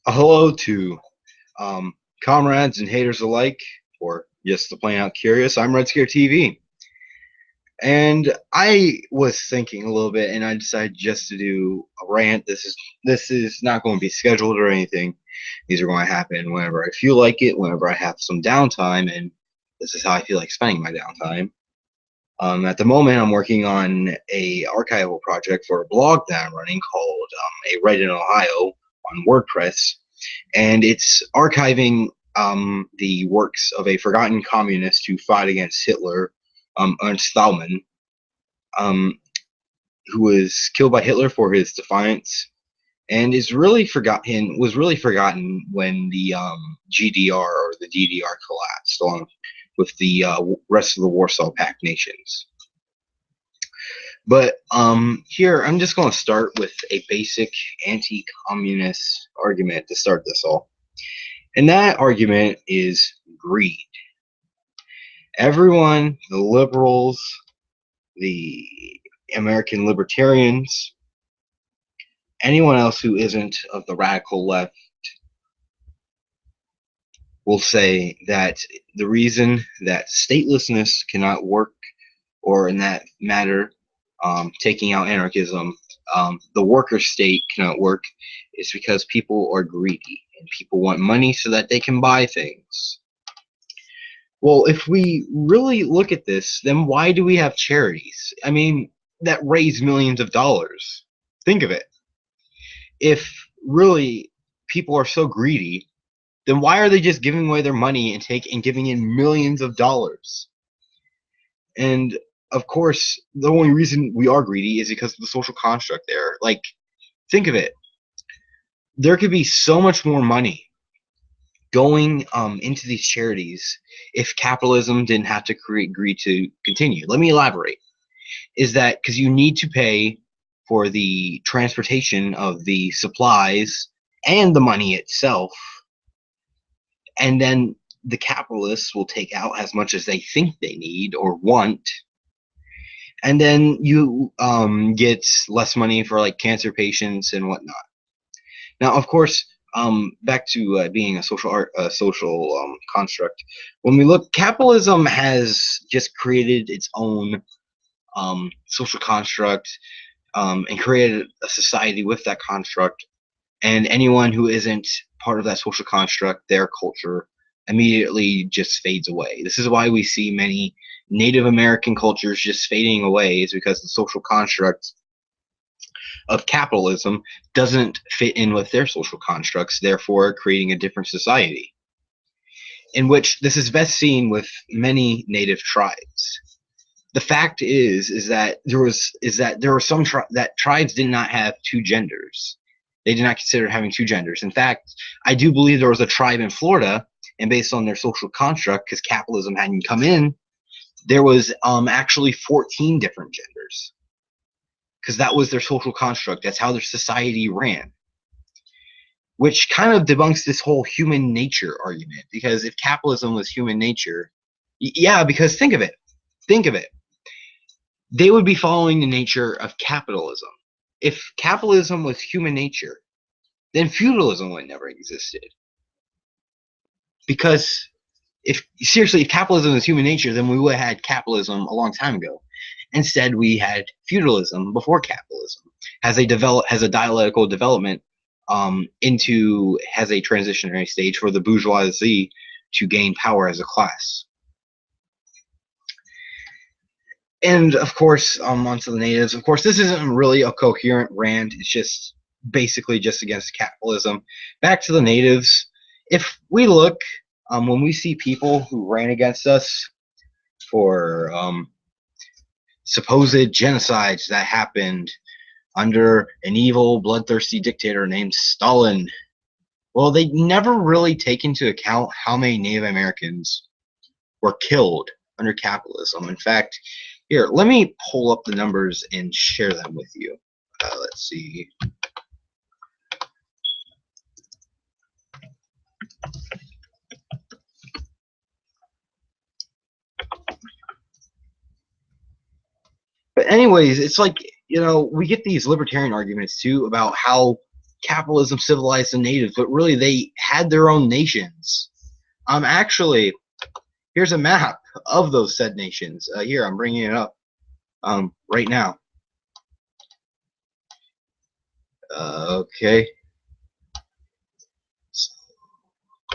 Hello to um, comrades and haters alike, or just the plain out curious. I'm Red Scare TV, and I was thinking a little bit, and I decided just to do a rant. This is not going to be scheduled or anything. These are going to happen whenever I feel like it, whenever I have some downtime, and this is how I feel like spending my downtime. At the moment, I'm working on a archival project for a blog that I'm running called A Write in Ohio on WordPress, and it's archiving the works of a forgotten communist who fought against Hitler, Ernst Thälmann, um, who was killed by Hitler for his defiance, and is really forgotten. Was really forgotten when the GDR or the DDR collapsed, along with the rest of the Warsaw Pact nations. But here, I'm just going to start with a basic anti-communist argument to start this all. And that argument is greed. Everyone, the liberals, the American libertarians, anyone else who isn't of the radical left will say that the reason that statelessness cannot work, or in that matter, taking out anarchism, the worker state cannot work, is because people are greedy and people want money so that they can buy things. Well, if we really look at this, then why do we have charities? I mean, that raise millions of dollars. Think of it. If really people are so greedy, then why are they just giving away their money and giving in millions of dollars? And of course, the only reason we are greedy is because of the social construct there. Like, think of it. There could be so much more money going into these charities if capitalism didn't have to create greed to continue. Let me elaborate. Is that because you need to pay for the transportation of the supplies and the money itself, and then the capitalists will take out as much as they think they need or want, and then you get less money for like cancer patients and whatnot. Now, of course, back to being a social construct. When we look, capitalism has just created its own social construct, and created a society with that construct. And anyone who isn't part of that social construct, their culture, immediately just fades away. This is why we see many Native American cultures just fading away, is because the social construct of capitalism doesn't fit in with their social constructs, therefore creating a different society. In which this is best seen with many native tribes. The fact is that there were some that tribes did not have two genders. They did not consider having two genders. In fact, I do believe there was a tribe in Florida, and based on their social construct, because capitalism hadn't come in, there was actually 14 different genders, because that was their social construct. That's how their society ran, which kind of debunks this whole human nature argument. Because if capitalism was human nature, yeah, because think of it, they would be following the nature of capitalism. If capitalism was human nature, then feudalism would never existed. Because if capitalism is human nature, then we would have had capitalism a long time ago. Instead, we had feudalism before capitalism, has a dialectical development has a transitionary stage for the bourgeoisie to gain power as a class. And of course, onto the natives. Of course, this isn't really a coherent rant. It's just basically just against capitalism. Back to the natives. If we look, when we see people who ran against us for supposed genocides that happened under an evil, bloodthirsty dictator named Stalin, well, they never really take into account how many Native Americans were killed under capitalism. In fact, here, let me pull up the numbers and share them with you. Let's see. But anyways, it's like, we get these libertarian arguments too about how capitalism civilized the natives, but really they had their own nations. Actually, here's a map of those said nations. Here, I'm bringing it up right now. Okay.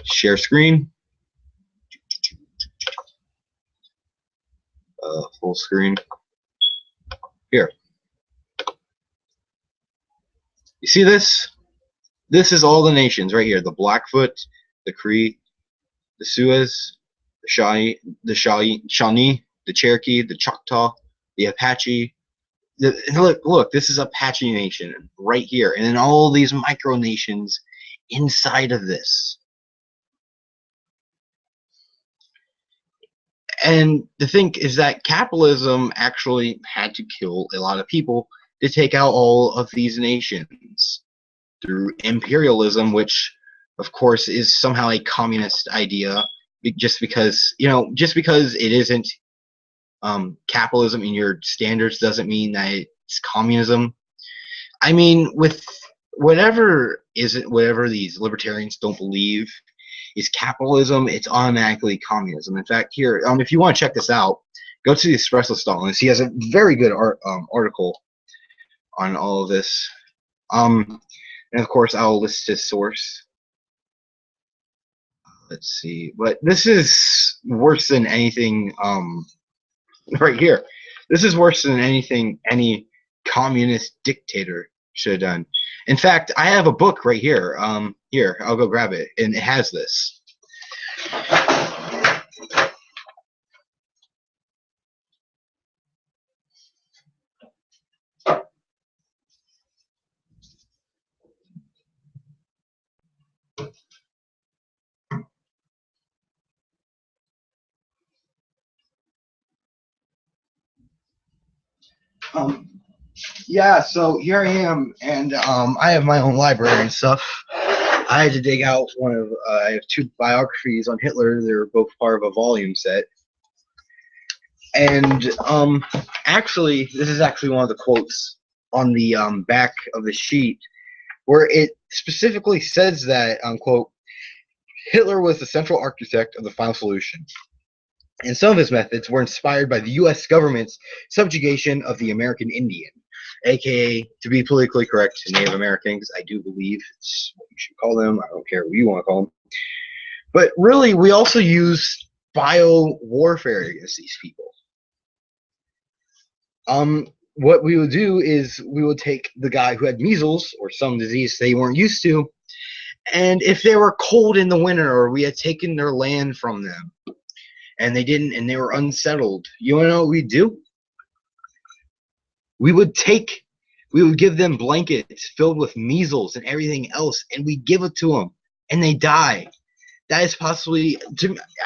Share screen. Full screen. Here. You see this? This is all the nations right here. The Blackfoot, the Cree, the Suez, the Shawnee, the Cherokee, the Choctaw, the Apache. Look, this is Apache Nation right here. And then all these micronations inside of this. And the thing is that capitalism actually had to kill a lot of people to take out all of these nations through imperialism, which, of course, is somehow a communist idea. Just because it isn't capitalism in your standards doesn't mean that it's communism. I mean, with whatever these libertarians don't believe is capitalism, it's automatically communism. In fact, here, if you want to check this out, go to the Espresso Stalin. He has a very good article on all of this. And of course, I'll list his source. Let's see, but this is worse than anything. Right here, this is worse than anything any communist dictator should have done. In fact, I have a book right here. Here, I'll go grab it, and it has this. Yeah, so here I am, and I have my own library and stuff. I had to dig out I have two biographies on Hitler. They're both part of a volume set. And actually, this is actually one of the quotes on the back of the sheet, where it specifically says that, quote, Hitler was the central architect of the final solution, and some of his methods were inspired by the U.S. government's subjugation of the American Indian, aka, to be politically correct, Native American, because I do believe it's what you should call them. I don't care what you want to call them. But really, we also use bio-warfare against these people. What we would do is we would take the guy who had measles or some disease they weren't used to, and if they were cold in the winter or we had taken their land from them, and they were unsettled, you want to know what we'd do? We would give them blankets filled with measles and everything else, and we give it to them, and they die. That is possibly,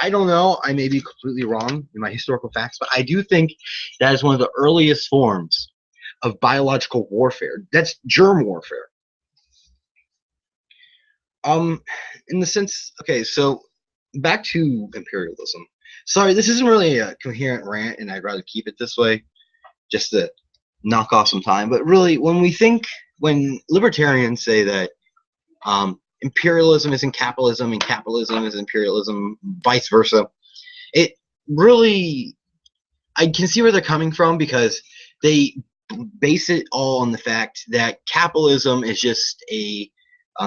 I don't know, I may be completely wrong in my historical facts, but I do think that is one of the earliest forms of biological warfare. That's germ warfare. In the sense, okay, so back to imperialism. Sorry, this isn't really a coherent rant, and I'd rather keep it this way, just to knock off some time. But really, when libertarians say that imperialism isn't capitalism and capitalism is imperialism, vice versa, it really, I can see where they're coming from, because they base it all on the fact that capitalism is just a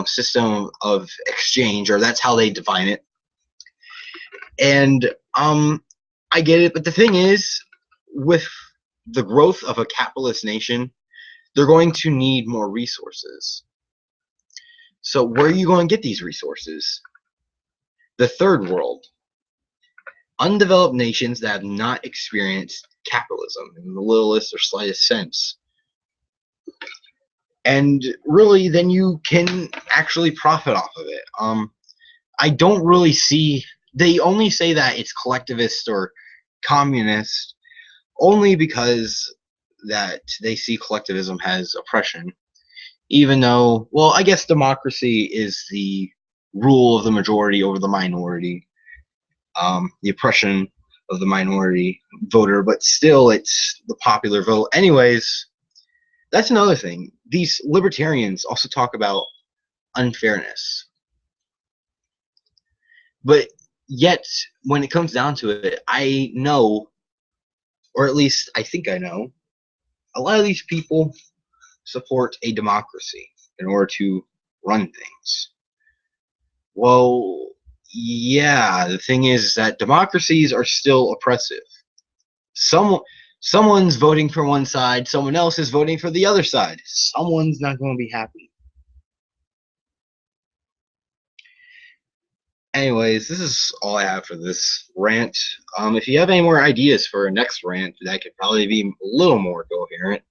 system of exchange, or that's how they define it. And I get it, but the thing is, with the growth of a capitalist nation, they're going to need more resources. So where are you going to get these resources? The third world. Undeveloped nations that have not experienced capitalism in the littlest or slightest sense. And really, then you can actually profit off of it. I don't really see, they only say that it's collectivist or communist only because that they see collectivism as oppression. Even though, well, I guess democracy is the rule of the majority over the minority, the oppression of the minority voter, but still it's the popular vote. Anyways, that's another thing. These libertarians also talk about unfairness. But yet, when it comes down to it, I know, or at least I think I know, a lot of these people support a democracy in order to run things. Well, yeah, the thing is that democracies are still oppressive. Some someone's voting for one side, someone else is voting for the other side. Someone's not going to be happy. Anyways, this is all I have for this rant. If you have any more ideas for a next rant that could probably be a little more coherent,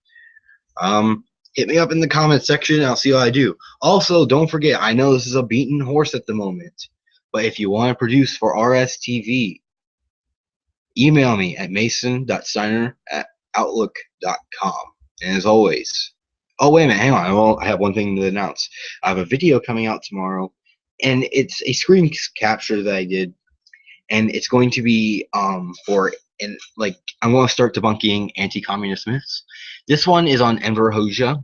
um, hit me up in the comment section and I'll see what I do. Also, don't forget, I know this is a beaten horse at the moment, but if you want to produce for RSTV, email me at mason.steiner@outlook.com. And as always, oh, wait a minute, hang on. I have one thing to announce. I have a video coming out tomorrow, and it's a screen capture that I did, and it's going to be for, and like, I'm going to start debunking anti-communist myths. This one is on Enver Hoxha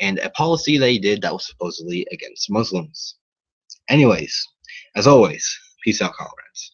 and a policy they did that was supposedly against Muslims. Anyways, as always, peace out, comrades.